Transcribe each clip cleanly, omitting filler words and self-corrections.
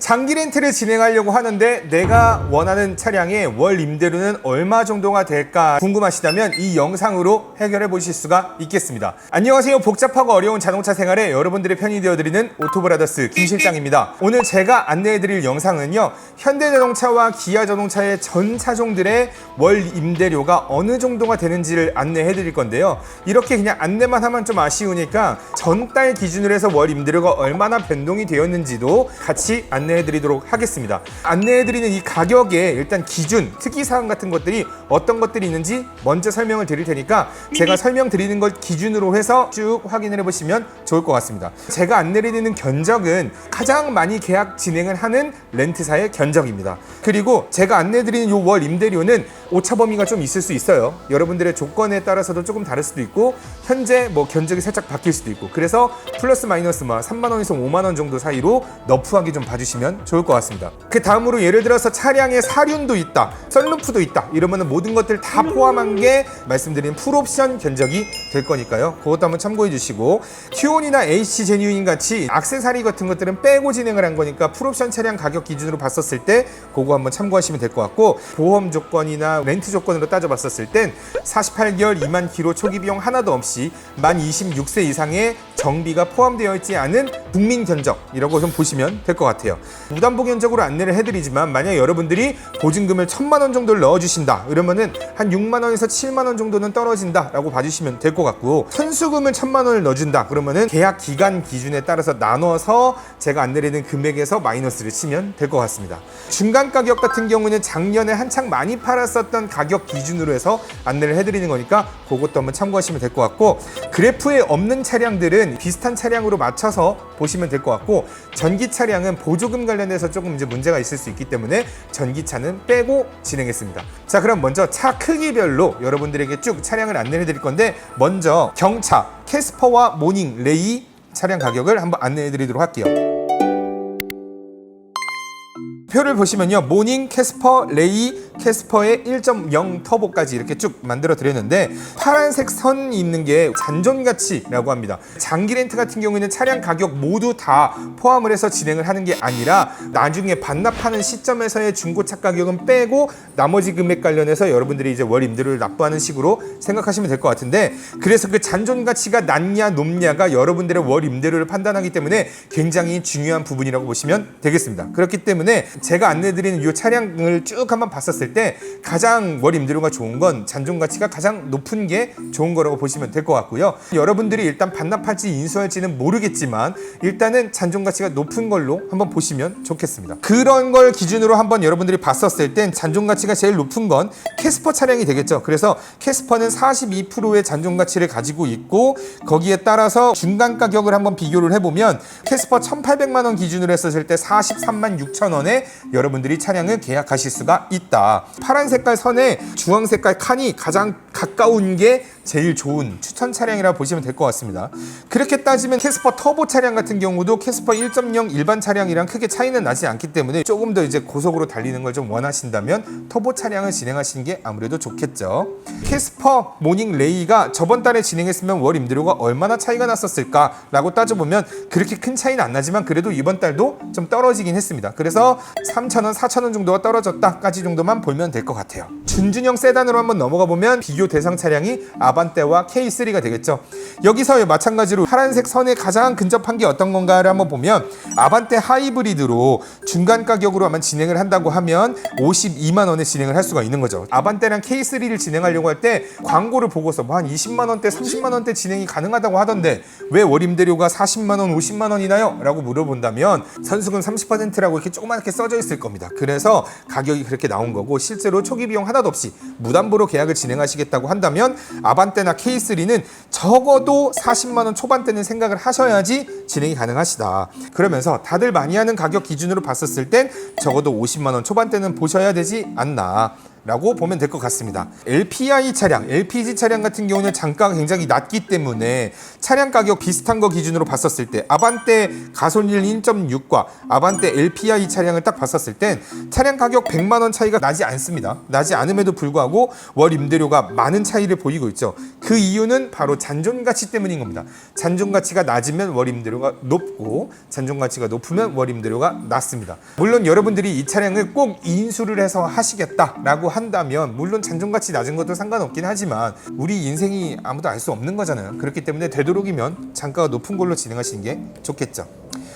장기 렌트를 진행하려고 하는데 내가 원하는 차량의 월 임대료는 얼마 정도가 될까 궁금하시다면 이 영상으로 해결해 보실 수가 있겠습니다. 안녕하세요. 복잡하고 어려운 자동차 생활에 여러분들의 편이 되어드리는 오토브라더스 김 실장입니다. 오늘 제가 안내해 드릴 영상은요, 현대자동차와 기아자동차의 전 차종들의 월 임대료가 어느 정도가 되는지를 안내해 드릴 건데요. 이렇게 그냥 안내만 하면 좀 아쉬우니까 전달 기준으로 해서 월 임대료가 얼마나 변동이 되었는지도 같이 안내해 드리도록 하겠습니다. 안내해 드리는 이 가격에 일단 기준, 특이사항 같은 것들이 어떤 것들이 있는지 먼저 설명을 드릴 테니까 제가 설명드리는 걸 기준으로 해서 쭉 확인을 해보시면 좋을 것 같습니다. 제가 안내해 드리는 견적은 가장 많이 계약 진행을 하는 렌트사의 견적입니다. 그리고 제가 안내해 드리는 이 월 임대료는 오차 범위가 좀 있을 수 있어요. 여러분들의 조건에 따라서도 조금 다를 수도 있고 현재 견적이 살짝 바뀔 수도 있고, 그래서 플러스 마이너스 3만 원에서 5만 원 정도 사이로 너프하게 좀 봐주시면 좋을 것 같습니다. 그 다음으로 예를 들어서 차량에 사륜도 있다, 썬루프도 있다, 이러면 모든 것들 다 포함한 게 말씀드린 풀옵션 견적이 될 거니까요. 그것도 한번 참고해 주시고, 큐온이나 AC 제뉴인 같이 액세서리 같은 것들은 빼고 진행을 한 거니까 풀옵션 차량 가격 기준으로 봤었을 때 그거 한번 참고하시면 될 것 같고, 보험 조건이나 렌트 조건으로 따져봤었을 땐 48개월 2만 킬로 초기 비용 하나도 없이 만 26세 이상의 정비가 포함되어 있지 않은 국민 견적이라고 좀 보시면 될 것 같아요. 무담보 견적으로 안내를 해드리지만 만약 여러분들이 보증금을 1,000만 원 정도를 넣어주신다 그러면은 한 6만 원에서 7만 원 정도는 떨어진다 라고 봐주시면 될 것 같고, 선수금을 1,000만 원을 넣어준다 그러면은 계약 기간 기준에 따라서 나눠서 제가 안내드리는 금액에서 마이너스를 치면 될 것 같습니다. 중간 가격 같은 경우는 작년에 한창 많이 팔았었던 가격 기준으로 해서 안내를 해드리는 거니까 그것도 한번 참고하시면 될 것 같고, 그래프에 없는 차량들은 비슷한 차량으로 맞춰서 보시면 될 것 같고, 전기 차량은 보조금 관련해서 조금 이제 문제가 있을 수 있기 때문에 전기차는 빼고 진행했습니다. 자, 그럼 먼저 차 크기별로 여러분들에게 쭉 차량을 안내해 드릴 건데, 먼저 경차 캐스퍼와 모닝 레이 차량 가격을 한번 안내해 드리도록 할게요. 표를 보시면요, 모닝, 캐스퍼, 레이, 캐스퍼의 1.0 터보까지 이렇게 쭉 만들어 드렸는데, 파란색 선 있는 게 잔존가치라고 합니다. 장기 렌트 같은 경우에는 차량 가격 모두 다 포함을 해서 진행을 하는 게 아니라 나중에 반납하는 시점에서의 중고차 가격은 빼고 나머지 금액 관련해서 여러분들이 이제 월 임대료를 납부하는 식으로 생각하시면 될 것 같은데, 그래서 그 잔존가치가 낮냐 높냐가 여러분들의 월 임대료를 판단하기 때문에 굉장히 중요한 부분이라고 보시면 되겠습니다. 그렇기 때문에 제가 안내드리는 이 차량을 쭉 한번 봤었을 때 가장 월 임대료가 좋은 건 잔존가치가 가장 높은 게 좋은 거라고 보시면 될 것 같고요. 여러분들이 일단 반납할지 인수할지는 모르겠지만 일단은 잔존가치가 높은 걸로 한번 보시면 좋겠습니다. 그런 걸 기준으로 한번 여러분들이 봤었을 땐 잔존가치가 제일 높은 건 캐스퍼 차량이 되겠죠. 그래서 캐스퍼는 42%의 잔존가치를 가지고 있고, 거기에 따라서 중간 가격을 한번 비교를 해보면 캐스퍼 1,800만 원 기준으로 했었을 때 43만 6천 원에 여러분들이 차량을 계약하실 수가 있다. 파란 색깔 선에 주황 색깔 칸이 가장 가까운 게 제일 좋은 추천 차량이라 보시면 될 것 같습니다. 그렇게 따지면 캐스퍼 터보 차량 같은 경우도 캐스퍼 1.0 일반 차량이랑 크게 차이는 나지 않기 때문에 조금 더 이제 고속으로 달리는 걸 좀 원하신다면 터보 차량을 진행하시는 게 아무래도 좋겠죠. 캐스퍼 모닝 레이가 저번 달에 진행했으면 월 임대료가 얼마나 차이가 났었을까 라고 따져보면 그렇게 큰 차이는 안 나지만 그래도 이번 달도 좀 떨어지긴 했습니다. 그래서 3,000원, 4,000원 정도가 떨어졌다까지 정도만 보면 될 것 같아요. 준준형 세단으로 한번 넘어가 보면 비교 대상 차량이 아반떼와 K3가 되겠죠. 여기서 마찬가지로 파란색 선에 가장 근접한 게 어떤 건가를 한번 보면, 아반떼 하이브리드로 중간 가격으로 한번 진행을 한다고 하면 52만 원에 진행을 할 수가 있는 거죠. 아반떼랑 K3를 진행하려고 할 때 광고를 보고서 한 20만 원대, 30만 원대 진행이 가능하다고 하던데 왜 월 임대료가 40만 원, 50만 원이나요? 라고 물어본다면 선수금 30%라고 이렇게 조그맣게 써져 있을 겁니다. 그래서 가격이 그렇게 나온 거고, 실제로 초기 비용 하나도 없이 무담보로 계약을 진행하시겠다고 한다면 아반떼나 K3는 적어도 40만 원 초반대는 생각을 하셔야지 진행이 가능하시다. 그러면서 다들 많이 하는 가격 기준으로 봤었을 땐 적어도 50만 원 초반대는 보셔야 되지 않나. 라고 보면 될 것 같습니다. LPI 차량, LPG 차량 같은 경우는 단가가 굉장히 낮기 때문에 차량 가격 비슷한 거 기준으로 봤었을 때 아반떼 가솔린 1.6과 아반떼 LPI 차량을 딱 봤었을 땐 차량 가격 100만 원 차이가 나지 않습니다. 나지 않음에도 불구하고 월 임대료가 많은 차이를 보이고 있죠. 그 이유는 바로 잔존 가치 때문인 겁니다. 잔존 가치가 낮으면 월 임대료가 높고 잔존 가치가 높으면 월 임대료가 낮습니다. 물론 여러분들이 이 차량을 꼭 인수를 해서 하시겠다라고 한다면 물론 잔존 가치 낮은 것도 상관없긴 하지만 우리 인생이 아무도 알 수 없는 거잖아요. 그렇기 때문에 되도록이면 단가가 높은 걸로 진행하시는 게 좋겠죠.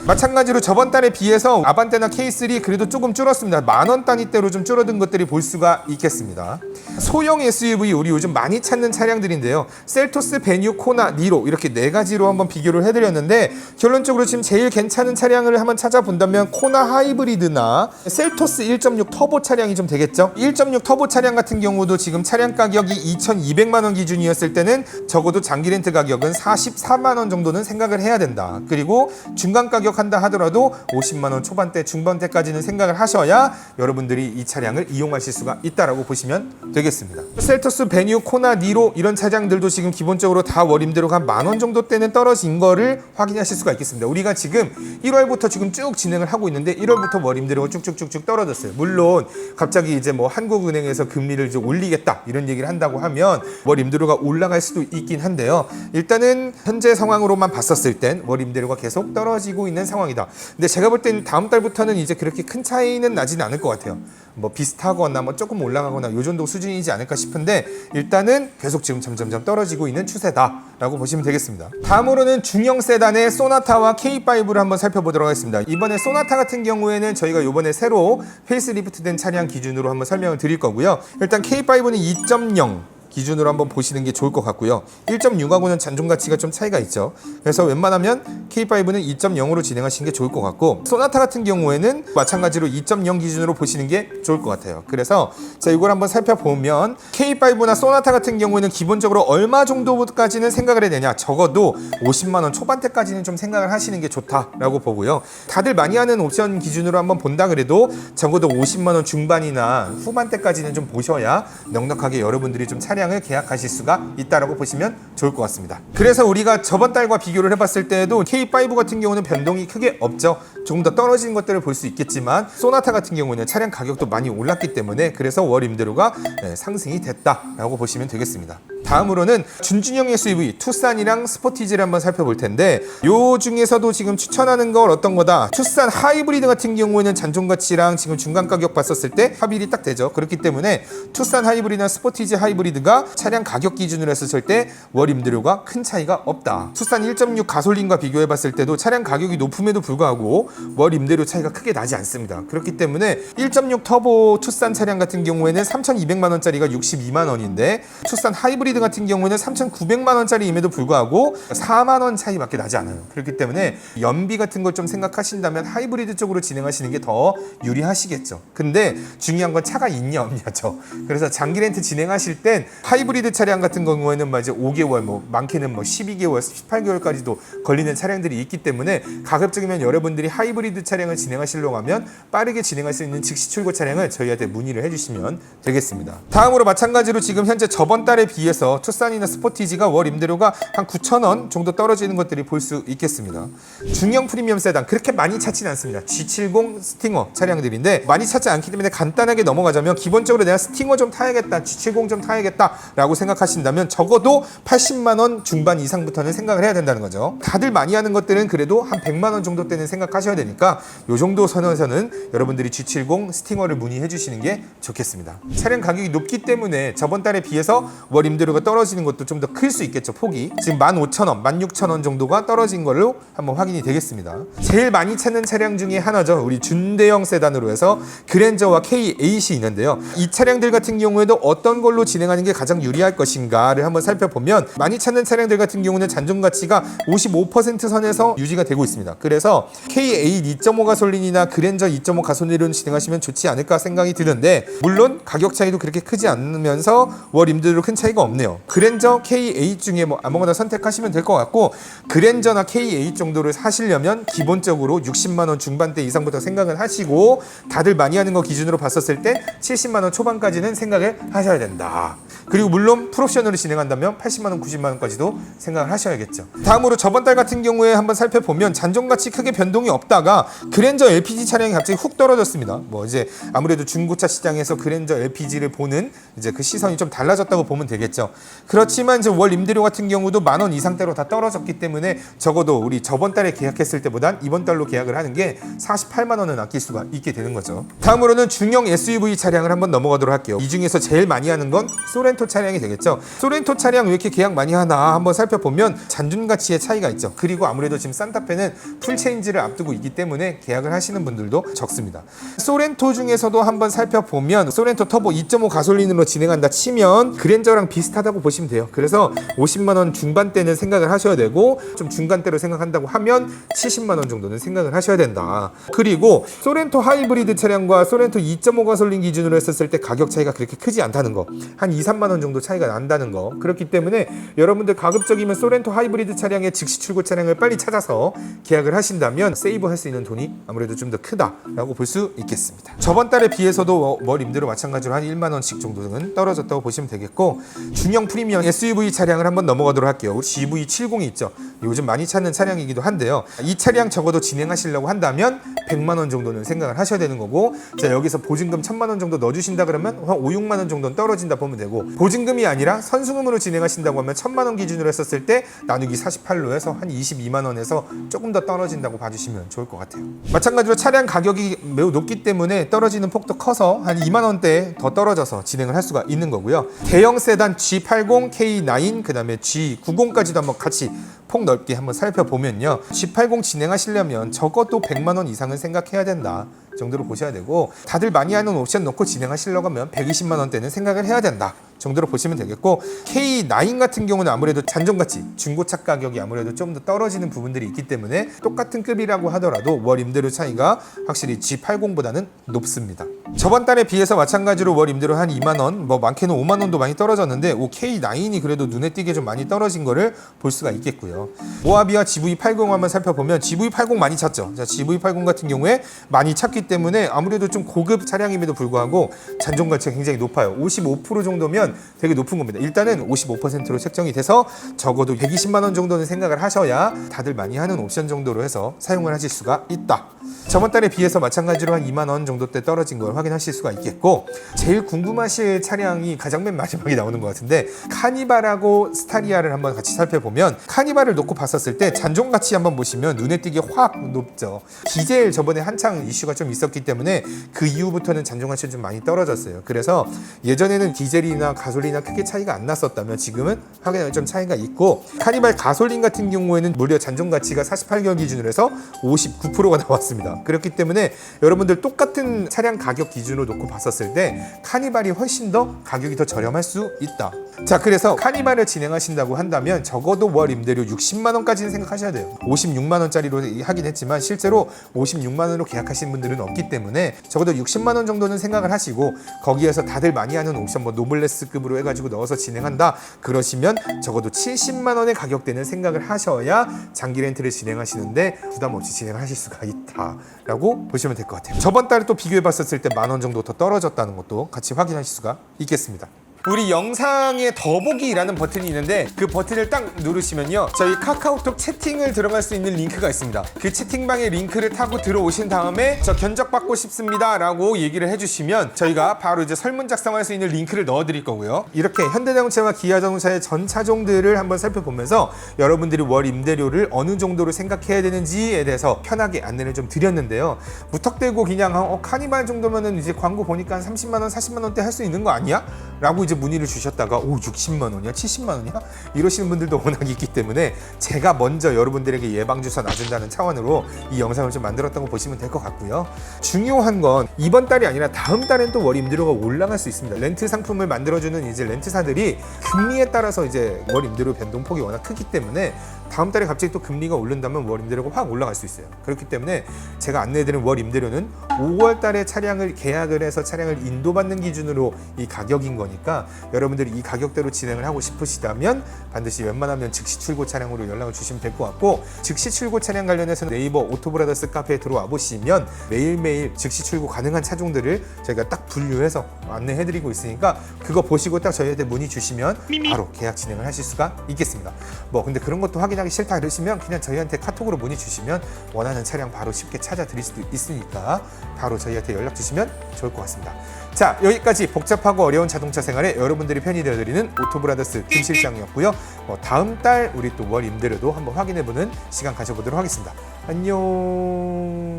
마찬가지로 저번 달에 비해서 아반떼나 K3 그래도 조금 줄었습니다. 만원 단위대로 좀 줄어든 것들이 볼 수가 있겠습니다. 소형 SUV 우리 요즘 많이 찾는 차량들인데요. 셀토스, 베뉴, 코나, 니로 이렇게 네 가지로 한번 비교를 해드렸는데 결론적으로 지금 제일 괜찮은 차량을 한번 찾아본다면 코나 하이브리드나 셀토스 1.6 터보 차량이 좀 되겠죠. 1.6 터보 차량 같은 경우도 지금 차량 가격이 2,200만 원 기준이었을 때는 적어도 장기 렌트 가격은 44만 원 정도는 생각을 해야 된다. 그리고 중간 가격 한다 하더라도 50만 원 초반대 중반대까지는 생각을 하셔야 여러분들이 이 차량을 이용하실 수가 있다라고 보시면 되겠습니다. 셀토스, 베뉴, 코나, 니로 이런 차량들도 지금 기본적으로 다 월 임대료가 한 만 원 정도 대는 떨어진 거를 확인하실 수가 있겠습니다. 우리가 지금 1월부터 지금 쭉 진행을 하고 있는데 1월부터 월 임대료가 쭉쭉쭉쭉 떨어졌어요. 물론 갑자기 이제 뭐 한국은행에서 금리를 이제 올리겠다 이런 얘기를 한다고 하면 월 임대료가 올라갈 수도 있긴 한데요. 일단은 현재 상황으로만 봤었을 땐 월 임대료가 계속 떨어지고 있는 상황이다. 근데 제가 볼 땐 다음 달부터는 이제 그렇게 큰 차이는 나진 않을 것 같아요. 뭐 비슷하거나 뭐 조금 올라가거나 요 정도 수준이지 않을까 싶은데 일단은 계속 지금 점점점 떨어지고 있는 추세다라고 보시면 되겠습니다. 다음으로는 중형 세단의 소나타와 K5를 한번 살펴보도록 하겠습니다. 이번에 소나타 같은 경우에는 저희가 요번에 새로 페이스리프트된 차량 기준으로 한번 설명을 드릴 거고요. 일단 K5는 2.0 기준으로 한번 보시는 게 좋을 것 같고요. 1.6하고는 잔존 가치가 좀 차이가 있죠. 그래서 웬만하면 K5는 2.0으로 진행하시는 게 좋을 것 같고 소나타 같은 경우에는 마찬가지로 2.0 기준으로 보시는 게 좋을 것 같아요. 그래서 자 이걸 한번 살펴보면 K5나 소나타 같은 경우에는 기본적으로 얼마 정도까지는 생각을 해야 되냐. 적어도 50만 원 초반대까지는 좀 생각을 하시는 게 좋다라고 보고요. 다들 많이 하는 옵션 기준으로 한번 본다 그래도 적어도 50만 원 중반이나 후반대까지는 좀 보셔야 넉넉하게 여러분들이 좀 차량을 계약하실 수가 있다라고 보시면 좋을 것 같습니다. 그래서 우리가 저번 달과 비교를 해봤을 때도 K5 같은 경우는 변동이 크게 없죠. 조금 더 떨어진 것들을 볼 수 있겠지만 소나타 같은 경우는 차량 가격도 많이 올랐기 때문에 그래서 월 임대료가 상승이 됐다라고 보시면 되겠습니다. 다음으로는 준준형 SUV 투싼이랑 스포티지를 한번 살펴볼 텐데 요 중에서도 지금 추천하는 건 어떤 거다. 투싼 하이브리드 같은 경우에는 잔존 가치랑 지금 중간 가격 봤었을 때 합일이 딱 되죠. 그렇기 때문에 투싼 하이브리드나 스포티지 하이브리드가 차량 가격 기준으로 했을 때 월 임대료가 큰 차이가 없다. 투싼 1.6 가솔린과 비교해 봤을 때도 차량 가격이 높음에도 불구하고 월 임대료 차이가 크게 나지 않습니다. 그렇기 때문에 1.6 터보 투싼 차량 같은 경우에는 3,200만 원짜리가 62만 원인데 투싼 하이브리드 같은 경우에는 3,900만 원짜리임에도 불구하고 4만 원 차이밖에 나지 않아요. 그렇기 때문에 연비 같은 걸 좀 생각하신다면 하이브리드 쪽으로 진행하시는 게 더 유리하시겠죠. 근데 중요한 건 차가 있냐 없냐죠. 그래서 장기 렌트 진행하실 땐 하이브리드 차량 같은 경우에는 뭐 이제 5개월 뭐 많게는 뭐 12개월, 18개월까지도 걸리는 차량들이 있기 때문에 가급적이면 여러분들이 하이브리드 차량을 진행하시려고 하면 빠르게 진행할 수 있는 즉시 출고 차량을 저희한테 문의를 해주시면 되겠습니다. 다음으로 마찬가지로 지금 현재 저번 달에 비해서 투싼이나 스포티지가 월 임대료가 한 9,000원 정도 떨어지는 것들이 볼 수 있겠습니다. 중형 프리미엄 세단 그렇게 많이 찾지는 않습니다. G70 스팅어 차량들인데 많이 찾지 않기 때문에 간단하게 넘어가자면 기본적으로 내가 스팅어 좀 타야겠다, G70 좀 타야겠다 라고 생각하신다면 적어도 80만 원 중반 이상부터는 생각을 해야 된다는 거죠. 다들 많이 하는 것들은 그래도 한 100만 원 정도 때는 생각하셔야 되니까 요 정도 선에서는 여러분들이 G70 스팅어를 문의해 주시는 게 좋겠습니다. 차량 가격이 높기 때문에 저번 달에 비해서 월 임대료가 떨어지는 것도 좀 더 클 수 있겠죠. 폭이 지금 15,000원, 16,000원 정도가 떨어진 걸로 한번 확인이 되겠습니다. 제일 많이 찾는 차량 중에 하나죠. 우리 준대형 세단으로 해서 그랜저와 K8이 있는데요. 이 차량들 같은 경우에도 어떤 걸로 진행하는 게 가장 유리할 것인가를 한번 살펴보면 많이 찾는 차량들 같은 경우는 잔존 가치가 55% 선에서 유지가 되고 있습니다. 그래서 K8 KA 2.5 가솔린이나 그랜저 2.5 가솔린으로 진행하시면 좋지 않을까 생각이 드는데, 물론 가격 차이도 그렇게 크지 않으면서 월 임대료로 큰 차이가 없네요. 그랜저 KA 중에 뭐 아무거나 선택하시면 될 것 같고, 그랜저나 KA 정도를 사시려면 기본적으로 60만 원 중반대 이상부터 생각을 하시고, 다들 많이 하는 거 기준으로 봤었을 때 70만 원 초반까지는 생각을 하셔야 된다. 그리고 물론 풀옵션으로 진행한다면 80만 원, 90만 원까지도 생각을 하셔야겠죠. 다음으로 저번 달 같은 경우에 한번 살펴보면 잔존가치 크게 변동이 없다가 그랜저 LPG 차량이 갑자기 훅 떨어졌습니다. 뭐 이제 아무래도 중고차 시장에서 그랜저 LPG를 보는 이제 그 시선이 좀 달라졌다고 보면 되겠죠. 그렇지만 이제 월 임대료 같은 경우도 10,000원 이상대로 다 떨어졌기 때문에 적어도 우리 저번 달에 계약했을 때보단 이번 달로 계약을 하는 게 48만 원은 아낄 수가 있게 되는 거죠. 다음으로는 중형 SUV 차량을 한번 넘어가도록 할게요. 이 중에서 제일 많이 하는 건 소렌토 차량이 되겠죠. 소렌토 차량 왜 이렇게 계약 많이 하나 한번 살펴보면 잔존가치의 차이가 있죠. 그리고 아무래도 지금 산타페는 풀체인지를 앞두고 있기 때문에 계약을 하시는 분들도 적습니다. 소렌토 중에서도 한번 살펴보면 소렌토 터보 2.5 가솔린으로 진행한다 치면 그랜저랑 비슷하다고 보시면 돼요. 그래서 50만 원 중반대는 생각을 하셔야 되고, 좀 중간대로 생각한다고 하면 70만 원 정도는 생각을 하셔야 된다. 그리고 소렌토 하이브리드 차량과 소렌토 2.5 가솔린 기준으로 했었을 때 가격 차이가 그렇게 크지 않다는 거, 한 2, 3만 원 정도 차이가 난다는 거. 그렇기 때문에 여러분들 가급적이면 소렌토 하이브리드 차량의 즉시 출고 차량을 빨리 찾아서 계약을 하신다면 세이브할 수 있는 돈이 아무래도 좀 더 크다라고 볼 수 있겠습니다. 저번 달에 비해서도 월 임대료 마찬가지로 한 1만 원씩 정도는 떨어졌다고 보시면 되겠고, 중형 프리미엄 SUV 차량을 한번 넘어가도록 할게요. 우리 GV70이 있죠. 요즘 많이 찾는 차량이기도 한데요. 이 차량 적어도 진행하시려고 한다면 100만 원 정도는 생각을 하셔야 되는 거고, 자 여기서 보증금 1000만 원 정도 넣어주신다 그러면 한 5, 6만 원 정도는 떨어진다 보면 되고, 보증금이 아니라 선수금으로 진행하신다고 하면 1000만 원 기준으로 했었을 때 나누기 48로 해서 한 22만 원에서 조금 더 떨어진다고 봐주시면 좋을 것 같아요. 마찬가지로 차량 가격이 매우 높기 때문에 떨어지는 폭도 커서 한 2만 원대 더 떨어져서 진행을 할 수가 있는 거고요. 대형 세단 G80, K9, 그 다음에 G90까지도 한번 같이 폭 넓게 한번 살펴보면요, G80 진행하시려면 적어도 100만 원 이상은 생각해야 된다 정도로 보셔야 되고, 다들 많이 하는 옵션 놓고 진행하시려고 하면 120만 원대는 생각을 해야 된다 정도로 보시면 되겠고, K9 같은 경우는 아무래도 잔존가치, 중고차 가격이 아무래도 좀 더 떨어지는 부분들이 있기 때문에 똑같은 급이라고 하더라도 월 임대료 차이가 확실히 G80보다는 높습니다. 저번 달에 비해서 마찬가지로 월 임대료 한 2만 원, 뭐 많게는 5만 원도 많이 떨어졌는데 K9이 그래도 눈에 띄게 좀 많이 떨어진 거를 볼 수가 있겠고요. 모하비와 GV80 한번 살펴보면 GV80 많이 찾죠. 자, GV80 같은 경우에 많이 찾기 때문에 아무래도 좀 고급 차량임에도 불구하고 잔존가치가 굉장히 높아요. 55% 정도면 되게 높은 겁니다. 일단은 55%로 책정이 돼서 적어도 120만 원 정도는 생각을 하셔야 다들 많이 하는 옵션 정도로 해서 사용을 하실 수가 있다. 저번 달에 비해서 마찬가지로 한 2만 원 정도 대 떨어진 걸 확인하실 수가 있겠고, 제일 궁금하실 차량이 가장 맨 마지막에 나오는 것 같은데, 카니발하고 스타리아를 한번 같이 살펴보면, 카니발을 놓고 봤었을 때 잔존가치 한번 보시면 눈에 띄게 확 높죠. 디젤 저번에 한창 이슈가 좀 있었기 때문에 그 이후부터는 잔존가치가 좀 많이 떨어졌어요. 그래서 예전에는 디젤이나 가솔린이나 크게 차이가 안 났었다면 지금은 확연하게 좀 차이가 있고, 카니발 가솔린 같은 경우에는 무려 잔존가치가 48개월 기준으로 해서 59%가 나왔습니다. 그렇기 때문에 여러분들 똑같은 차량 가격 기준으로 놓고 봤었을 때 카니발이 훨씬 더 가격이 더 저렴할 수 있다. 자, 그래서 카니발을 진행하신다고 한다면 적어도 월 임대료 60만 원까지는 생각하셔야 돼요. 56만 원짜리로 하긴 했지만 실제로 56만 원으로 계약하신 분들은 없기 때문에 적어도 60만 원 정도는 생각을 하시고, 거기에서 다들 많이 하는 옵션 뭐 노블레스급으로 해가지고 넣어서 진행한다 그러시면 적어도 70만 원의 가격대는 생각을 하셔야 장기 렌트를 진행하시는데 부담 없이 진행하실 수가 있다라고 보시면 될 것 같아요. 저번 달에 또 비교해 봤었을 때 10,000원 정도 더 떨어졌다는 것도 같이 확인하실 수가 있겠습니다. 우리 영상에 더보기라는 버튼이 있는데 그 버튼을 딱 누르시면요, 저희 카카오톡 채팅을 들어갈 수 있는 링크가 있습니다. 그 채팅방에 링크를 타고 들어오신 다음에 저 견적받고 싶습니다 라고 얘기를 해주시면 저희가 바로 이제 설문 작성할 수 있는 링크를 넣어 드릴 거고요. 이렇게 현대자동차와 기아자동차의 전 차종들을 한번 살펴보면서 여러분들이 월 임대료를 어느 정도로 생각해야 되는지에 대해서 편하게 안내를 좀 드렸는데요, 무턱대고 그냥 카니발 정도면은 이제 광고 보니까 30만 원 40만 원대 할 수 있는 거 아니야? 라고 이제 이제 문의를 주셨다가 60만 원이야? 70만 원이야? 이러시는 분들도 워낙 있기 때문에 제가 먼저 여러분들에게 예방주사 놔준다는 차원으로 이 영상을 좀 만들었다고 보시면 될 것 같고요. 중요한 건 이번 달이 아니라 다음 달엔 또 월 임대료가 올라갈 수 있습니다. 렌트 상품을 만들어주는 이제 렌트사들이 금리에 따라서 이제 월 임대료 변동폭이 워낙 크기 때문에 다음 달에 갑자기 또 금리가 오른다면 월 임대료가 확 올라갈 수 있어요. 그렇기 때문에 제가 안내해드린 월 임대료는 5월 달에 차량을 계약을 해서 차량을 인도받는 기준으로 이 가격인 거니까 여러분들이 이 가격대로 진행을 하고 싶으시다면 반드시 웬만하면 즉시 출고 차량으로 연락을 주시면 될 것 같고, 즉시 출고 차량 관련해서는 네이버 오토브라더스 카페에 들어와 보시면 매일매일 즉시 출고 가능한 차종들을 저희가 딱 분류해서 안내해드리고 있으니까 그거 보시고 딱 저희한테 문의 주시면 바로 계약 진행을 하실 수가 있겠습니다. 뭐 근데 그런 것도 확인하기 싫다 그러시면 그냥 저희한테 카톡으로 문의 주시면 원하는 차량 바로 쉽게 찾아드릴 수도 있으니까 바로 저희한테 연락 주시면 좋을 것 같습니다. 자, 여기까지 복잡하고 어려운 자동차 생활에 여러분들이 편히 되어드리는 오토브라더스 김 실장이었고요. 다음 달 우리 또 월 임대료도 한번 확인해보는 시간 가져보도록 하겠습니다. 안녕.